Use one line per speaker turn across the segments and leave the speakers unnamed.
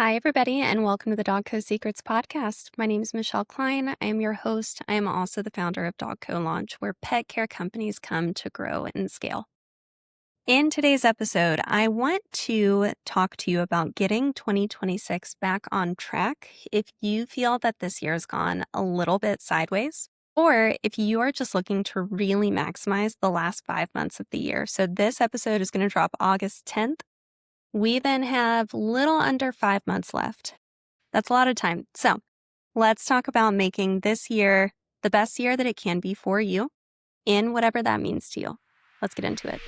Hi, everybody, and welcome to the Dog Co Secrets podcast. My name is Michelle Kline. I am your host. I am also the founder of Dog Co Launch, where pet care companies come to grow and scale. In today's episode, I want to talk to you about getting 2026 back on track if you feel that this year has gone a little bit sideways, or if you are just looking to really maximize the last 5 months of the year. So this episode is going to drop August 10th. We then have little under 5 months left. That's a lot of time. So let's talk about making this year the best year that it can be for you in whatever that means to you. Let's get into it.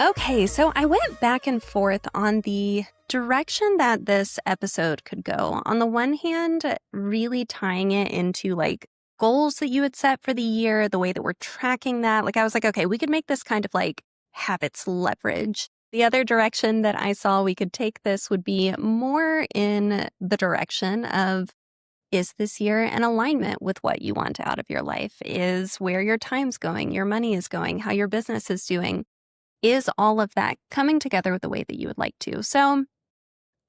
Okay, so I went back and forth on the direction that this episode could go. On the one hand, really tying it into goals that you had set for the year, the way that we're tracking that. I was like, okay, we could make this kind of habits leverage. The other direction that I saw we could take this would be more in the direction of, is this year in alignment with what you want out of your life? Is where your time's going, your money is going, how your business is doing? Is all of that coming together with the way that you would like to? So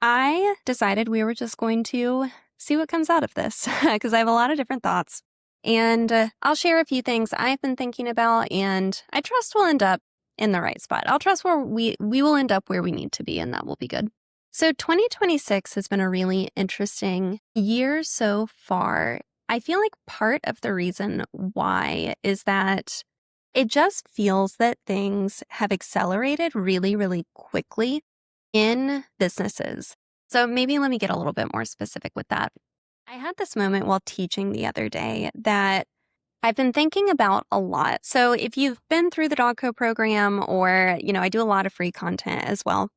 I decided we were just going to see what comes out of this because I have a lot of different thoughts. And I'll share a few things I've been thinking about, and I trust we'll end up in the right spot. I'll trust where we will end up where we need to be, and that will be good. So 2026 has been a really interesting year so far. I feel like part of the reason why is that it just feels that things have accelerated really, really quickly in businesses. So maybe let me get a little bit more specific with that. I had this moment while teaching the other day that I've been thinking about a lot. So if you've been through the Dog Co program or, I do a lot of free content as well,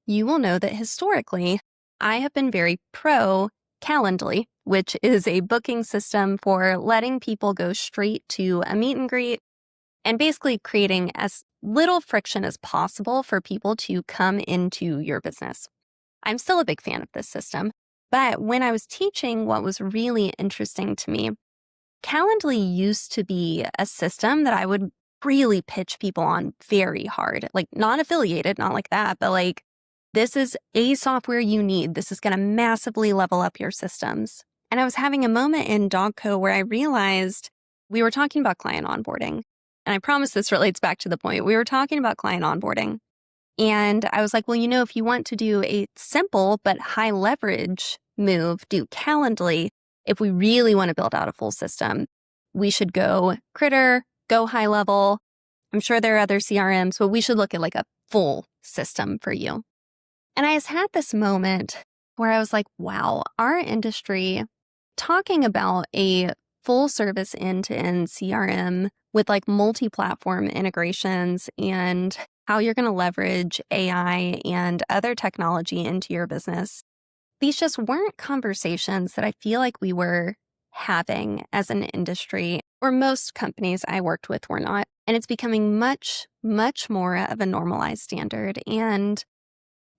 you will know that historically I have been very pro Calendly, which is a booking system for letting people go straight to a meet and greet and basically creating as little friction as possible for people to come into your business. I'm still a big fan of this system. But when I was teaching, what was really interesting to me, Calendly used to be a system that I would really pitch people on very hard, not affiliated, not like that, but this is a software you need. This is going to massively level up your systems. And I was having a moment in Dog Co where I realized we were talking about client onboarding. And I promise this relates back to the point. We were talking about client onboarding. And I was like, well, if you want to do a simple but high leverage move, do Calendly. If we really want to build out a full system, we should go Critter, go high level. I'm sure there are other CRMs, but we should look at a full system for you. And I just had this moment where I was like, wow, our industry talking about a full service end-to-end CRM with multi-platform integrations and how you're going to leverage AI and other technology into your business. These just weren't conversations that I feel like we were having as an industry, or most companies I worked with were not. And it's becoming much, much more of a normalized standard. And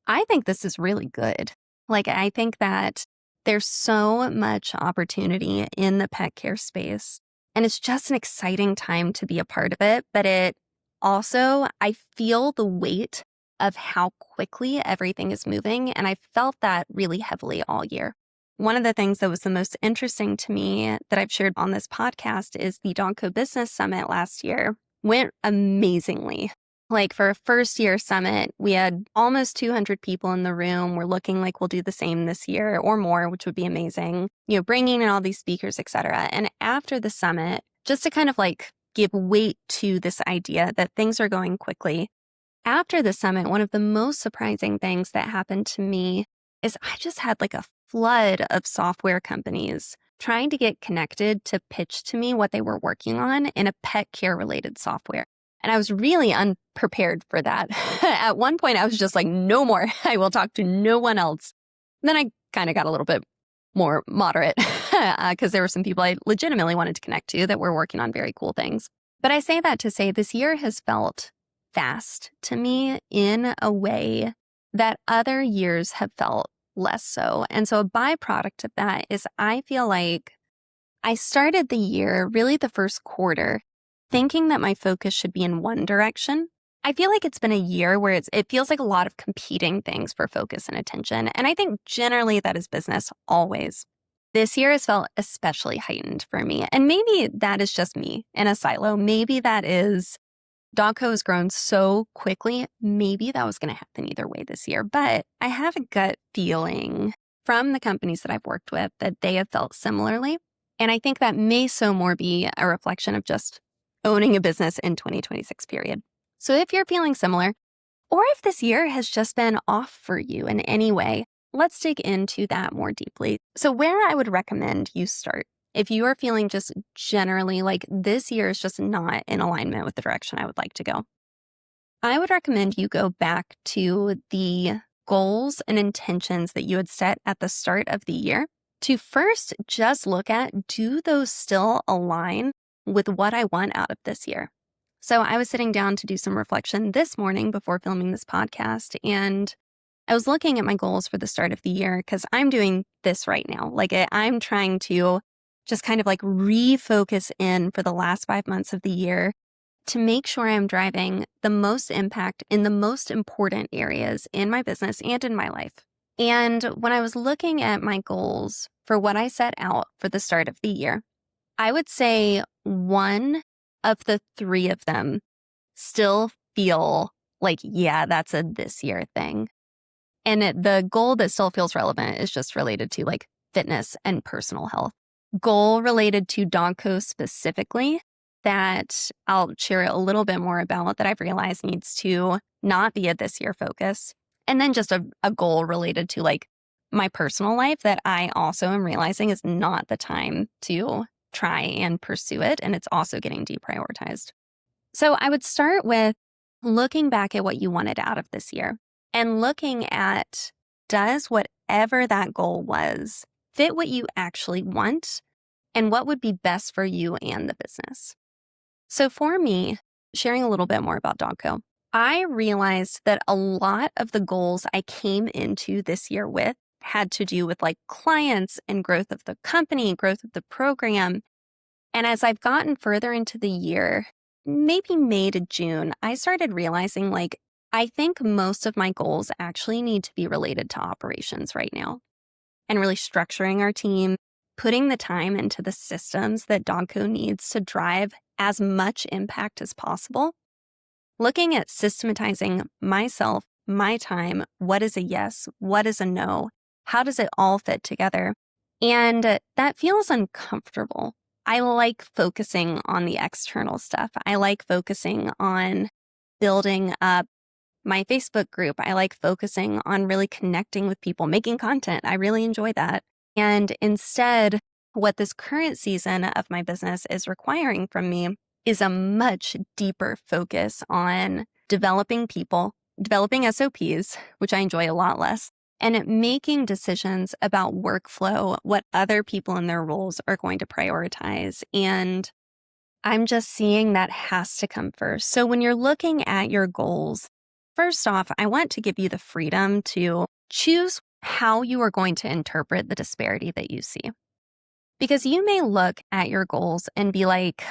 I think this is really good. I think that there's so much opportunity in the pet care space. And it's just an exciting time to be a part of it. But it also, I feel the weight of how quickly everything is moving. And I felt that really heavily all year. One of the things that was the most interesting to me that I've shared on this podcast is the Dog Co Business Summit last year went amazingly. For a first year summit, we had almost 200 people in the room. We're looking like we'll do the same this year or more, which would be amazing. Bringing in all these speakers, et cetera. And after the summit, just to kind of give weight to this idea that things are going quickly. After the summit, one of the most surprising things that happened to me is I just had a flood of software companies trying to get connected to pitch to me what they were working on in a pet care related software. And I was really unprepared for that. At one point, I was just like, no more. I will talk to no one else. And then I kind of got a little bit more moderate because there were some people I legitimately wanted to connect to that were working on very cool things. But I say that to say this year has felt fast to me in a way that other years have felt less so. And so a byproduct of that is I feel like I started the year, really the first quarter, thinking that my focus should be in one direction. I feel like it's been a year where it feels like a lot of competing things for focus and attention. And I think generally that is business always. This year has felt especially heightened for me. And maybe that is just me in a silo. Maybe that is Dogco has grown so quickly. Maybe that was going to happen either way this year. But I have a gut feeling from the companies that I've worked with that they have felt similarly. And I think that may so more be a reflection of just owning a business in 2026 period. So if you're feeling similar, or if this year has just been off for you in any way, let's dig into that more deeply. So where I would recommend you start, if you are feeling just generally like this year is just not in alignment with the direction I would like to go, I would recommend you go back to the goals and intentions that you had set at the start of the year to first just look at, do those still align with what I want out of this year? So I was sitting down to do some reflection this morning before filming this podcast, and I was looking at my goals for the start of the year because I'm doing this right now. I'm trying to just kind of like refocus in for the last 5 months of the year to make sure I'm driving the most impact in the most important areas in my business and in my life. And when I was looking at my goals for what I set out for the start of the year, I would say one of the three of them still feel like, yeah, that's a this year thing. And the goal that still feels relevant is just related to like fitness and personal health. Goal related to Dogco specifically that I'll share a little bit more about that I've realized needs to not be a this year focus. And then just a goal related to like my personal life that I also am realizing is not the time to try and pursue it. And it's also getting deprioritized. So I would start with looking back at what you wanted out of this year and looking at, does whatever that goal was fit what you actually want and what would be best for you and the business? So for me, sharing a little bit more about Dogco, I realized that a lot of the goals I came into this year with had to do with like clients and growth of the company, growth of the program. And as I've gotten further into the year, maybe May to June, I started realizing like, I think most of my goals actually need to be related to operations right now and really structuring our team, putting the time into the systems that Dogco needs to drive as much impact as possible, looking at systematizing myself, my time, what is a yes, what is a no, how does it all fit together? And that feels uncomfortable. I like focusing on the external stuff. I like focusing on building up my Facebook group. I like focusing on really connecting with people, making content. I really enjoy that. And instead, what this current season of my business is requiring from me is a much deeper focus on developing people, developing SOPs, which I enjoy a lot less, and making decisions about workflow, what other people in their roles are going to prioritize. And I'm just seeing that has to come first. So when you're looking at your goals, first off, I want to give you the freedom to choose how you are going to interpret the disparity that you see. Because you may look at your goals and be like,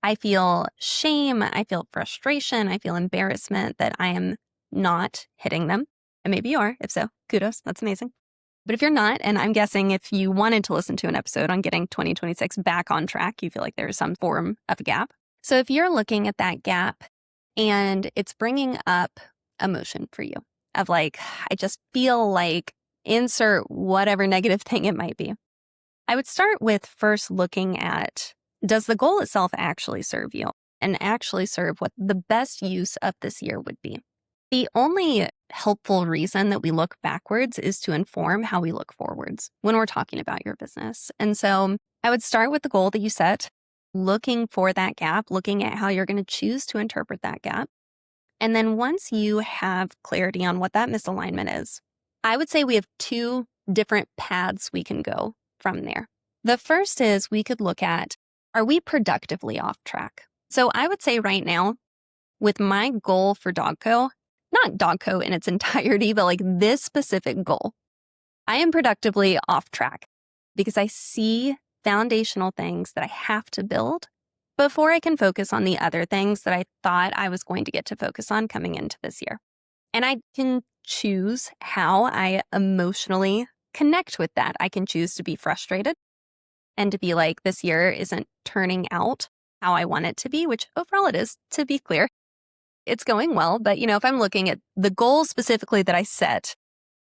I feel shame, I feel frustration, I feel embarrassment that I am not hitting them. And maybe you are. If so, kudos, that's amazing. But if you're not, and I'm guessing if you wanted to listen to an episode on getting 2026 back on track, you feel like there's some form of a gap. So if you're looking at that gap and it's bringing up emotion for you of like, I just feel like insert whatever negative thing it might be, I would start with first looking at, does the goal itself actually serve you and actually serve what the best use of this year would be? The only helpful reason that we look backwards is to inform how we look forwards when we're talking about your business. And so I would start with the goal that you set, looking for that gap, looking at how you're going to choose to interpret that gap. And then once you have clarity on what that misalignment is, I would say we have two different paths we can go from there. The first is we could look at, are we productively off track? So I would say right now, with my goal for Dogco, not Dogco in its entirety, but like this specific goal, I am productively off track because I see foundational things that I have to build before I can focus on the other things that I thought I was going to get to focus on coming into this year. And I can choose how I emotionally connect with that. I can choose to be frustrated and to be like, this year isn't turning out how I want it to be, which overall it is, to be clear. It's going well. But, if I'm looking at the goal specifically that I set,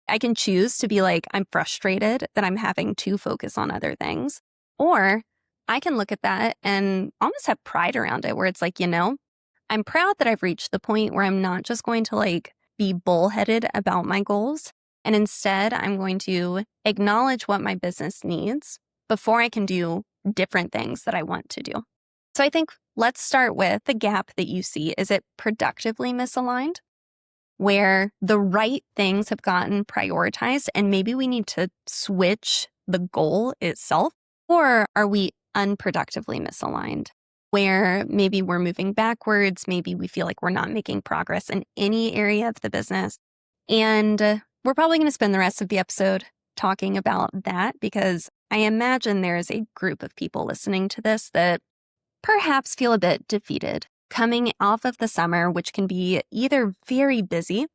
I can choose to be like, I'm frustrated that I'm having to focus on other things. Or I can look at that and almost have pride around it, where it's like, I'm proud that I've reached the point where I'm not just going to be bullheaded about my goals. And instead, I'm going to acknowledge what my business needs before I can do different things that I want to do. So I think let's start with the gap that you see. Is it productively misaligned, where the right things have gotten prioritized and maybe we need to switch the goal itself? Or are we unproductively misaligned, where maybe we're moving backwards, maybe we feel like we're not making progress in any area of the business? And we're probably going to spend the rest of the episode talking about that, because I imagine there's a group of people listening to this that perhaps feel a bit defeated coming off of the summer, which can be either very busy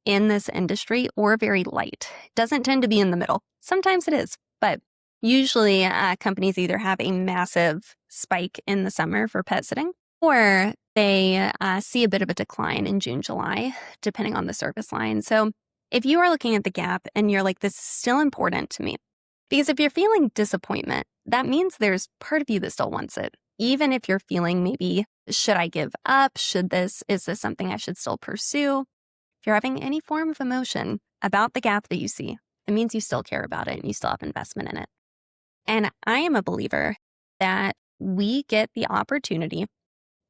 in this industry or very light. It doesn't tend to be in the middle. Sometimes it is, but usually companies either have a massive spike in the summer for pet sitting, or they see a bit of a decline in June, July, depending on the service line. So if you are looking at the gap and you're like, this is still important to me, because if you're feeling disappointment, that means there's part of you that still wants it. Even if you're feeling maybe, should I give up? Is this something I should still pursue? If you're having any form of emotion about the gap that you see, it means you still care about it and you still have investment in it. And I am a believer that we get the opportunity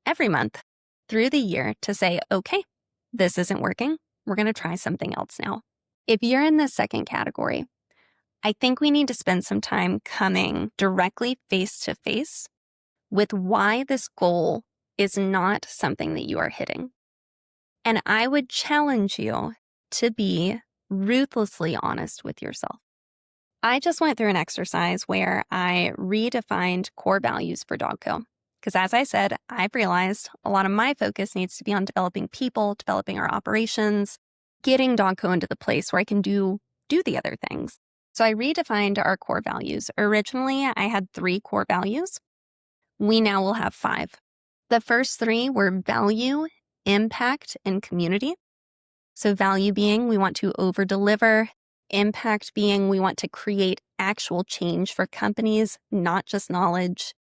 every month through the year to say, okay, this isn't working. We're going to try something else now. If you're in the second category, I think we need to spend some time coming directly face to face with why this goal is not something that you are hitting. And I would challenge you to be ruthlessly honest with yourself. I just went through an exercise where I redefined core values for Dogco. Because as I said, I've realized a lot of my focus needs to be on developing people, developing our operations, getting Dogco into the place where I can do the other things. So I redefined our core values. Originally, I had 3 core values. We now will have 5. The first 3 were value, impact, and community. So value being we want to over-deliver, impact being we want to create actual change for companies, not just knowledge.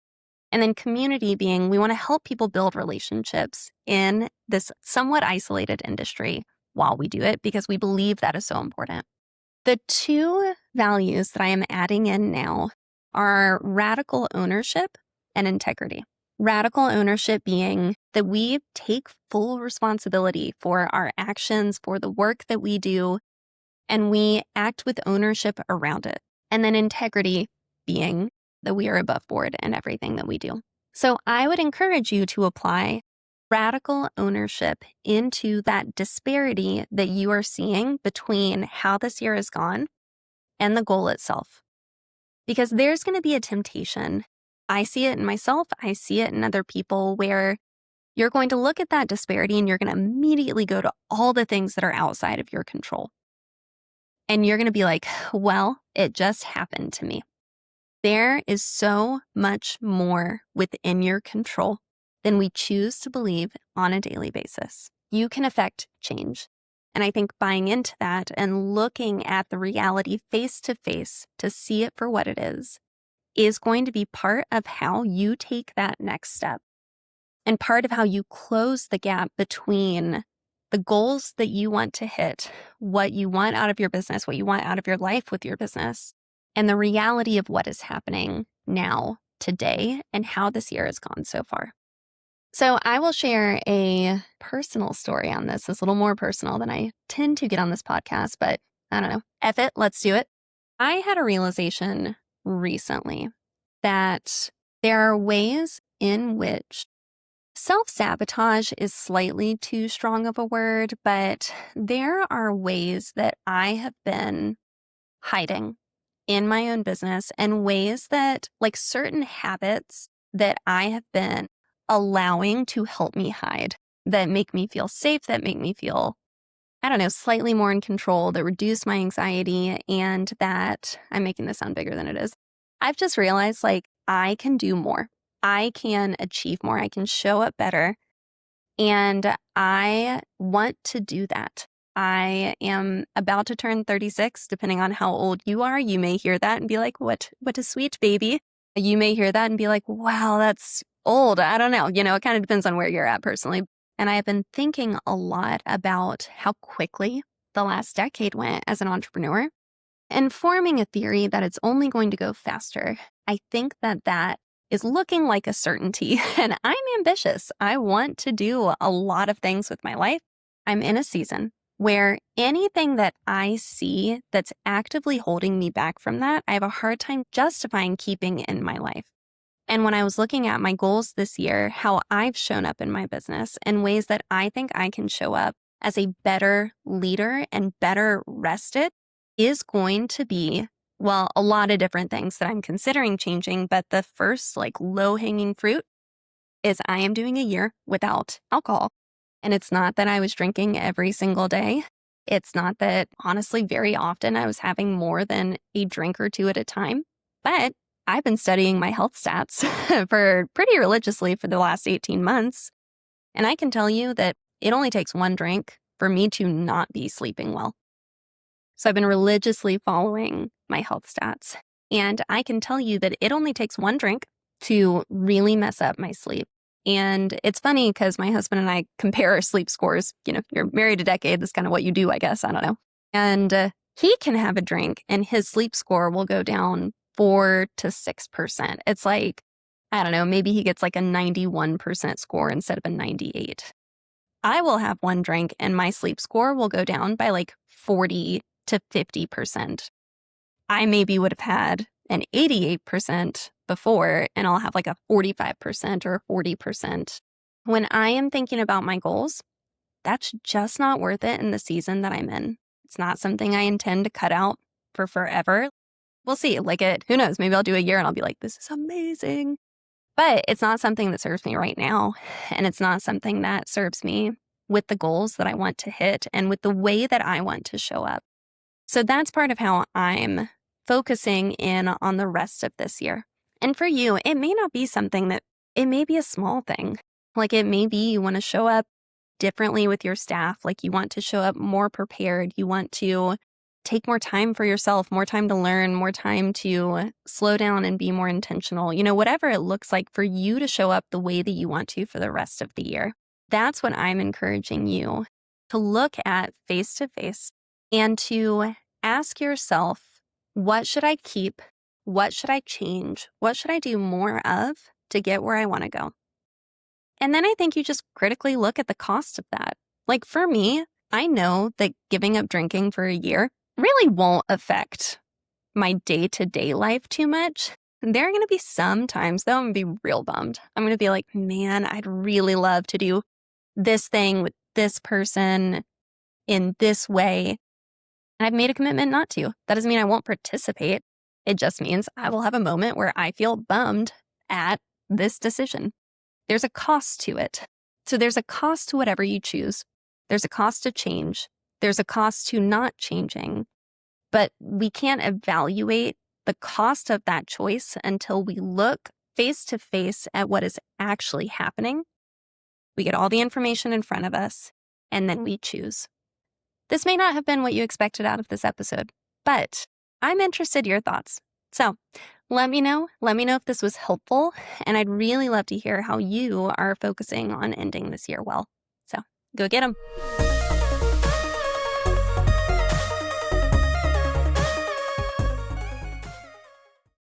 And then community being we want to help people build relationships in this somewhat isolated industry while we do it, because we believe that is so important. The 2 values that I am adding in now are radical ownership and integrity. Radical ownership being that we take full responsibility for our actions, for the work that we do, and we act with ownership around it. And then integrity being that we are above board in everything that we do. So I would encourage you to apply radical ownership into that disparity that you are seeing between how this year has gone and the goal itself. Because there's going to be a temptation. I see it in myself. I see it in other people, where you're going to look at that disparity and you're going to immediately go to all the things that are outside of your control. And you're going to be like, well, it just happened to me. There is so much more within your control than we choose to believe on a daily basis. You can affect change. And I think buying into that and looking at the reality face to face to see it for what it is going to be part of how you take that next step, and part of how you close the gap between the goals that you want to hit, what you want out of your business, what you want out of your life with your business, and the reality of what is happening now, today, and how this year has gone so far. So I will share a personal story on this. It's a little more personal than I tend to get on this podcast, but I don't know. F it, let's do it. I had a realization recently that there are ways in which self-sabotage is slightly too strong of a word, but there are ways that I have been hiding in my own business, and ways that, like certain habits that I have been allowing to help me hide, that make me feel safe, that make me feel, I don't know, slightly more in control, that reduce my anxiety, and that I'm making this sound bigger than it is. I've just realized like I can do more. I can achieve more. I can show up better. And I want to do that. I am about to turn 36, depending on how old you are. You may hear that and be like, what a sweet baby. You may hear that and be like, wow, that's old. I don't know. It kind of depends on where you're at personally. And I have been thinking a lot about how quickly the last decade went as an entrepreneur and forming a theory that it's only going to go faster. I think that is looking like a certainty, and I'm ambitious. I want to do a lot of things with my life. I'm in a season where anything that I see that's actively holding me back from that, I have a hard time justifying keeping in my life. And when I was looking at my goals this year, how I've shown up in my business and ways that I think I can show up as a better leader and better rested is going to be, well, a lot of different things that I'm considering changing. But the first low-hanging fruit is I am doing a year without alcohol. And it's not that I was drinking every single day. It's not that, honestly, very often I was having more than a drink or two at a time. But I've been studying my health stats for pretty religiously for the last 18 months. And I can tell you that it only takes one drink for me to not be sleeping well. So I've been religiously following my health stats. And I can tell you that it only takes one drink to really mess up my sleep. And it's funny because my husband and I compare our sleep scores. You're married a decade. That's kind of what you do, I guess. I don't know. And he can have a drink and his sleep score will go down 4 to 6%. It's like, I don't know, maybe he gets like a 91% score instead of a 98. I will have one drink and my sleep score will go down by like 40 to 50%. I maybe would have had an 88% before, and I'll have like a 45% or 40%. When I am thinking about my goals, that's just not worth it in the season that I'm in. It's not something I intend to cut out for forever. We'll see. Who knows? Maybe I'll do a year and I'll be like, this is amazing. But it's not something that serves me right now. And it's not something that serves me with the goals that I want to hit and with the way that I want to show up. So that's part of how I'm focusing in on the rest of this year. And for you, it may not be something it may be a small thing. Like it may be you want to show up differently with your staff. Like you want to show up more prepared. You want to take more time for yourself, more time to learn, more time to slow down and be more intentional. Whatever it looks like for you to show up the way that you want to for the rest of the year. That's what I'm encouraging you to look at face to face and to ask yourself, what should I keep? What should I change? What should I do more of to get where I want to go? And then I think you just critically look at the cost of that. Like for me, I know that giving up drinking for a year really won't affect my day-to-day life too much. There are going to be some times, though, I'm going to be real bummed. I'm going to be like, man, I'd really love to do this thing with this person in this way. And I've made a commitment not to. That doesn't mean I won't participate. It just means I will have a moment where I feel bummed at this decision. There's a cost to it. So there's a cost to whatever you choose. There's a cost to change. There's a cost to not changing. But we can't evaluate the cost of that choice until we look face to face at what is actually happening. We get all the information in front of us, and then we choose. This may not have been what you expected out of this episode, but I'm interested in your thoughts. So let me know. Let me know if this was helpful, and I'd really love to hear how you are focusing on ending this year well. So go get them.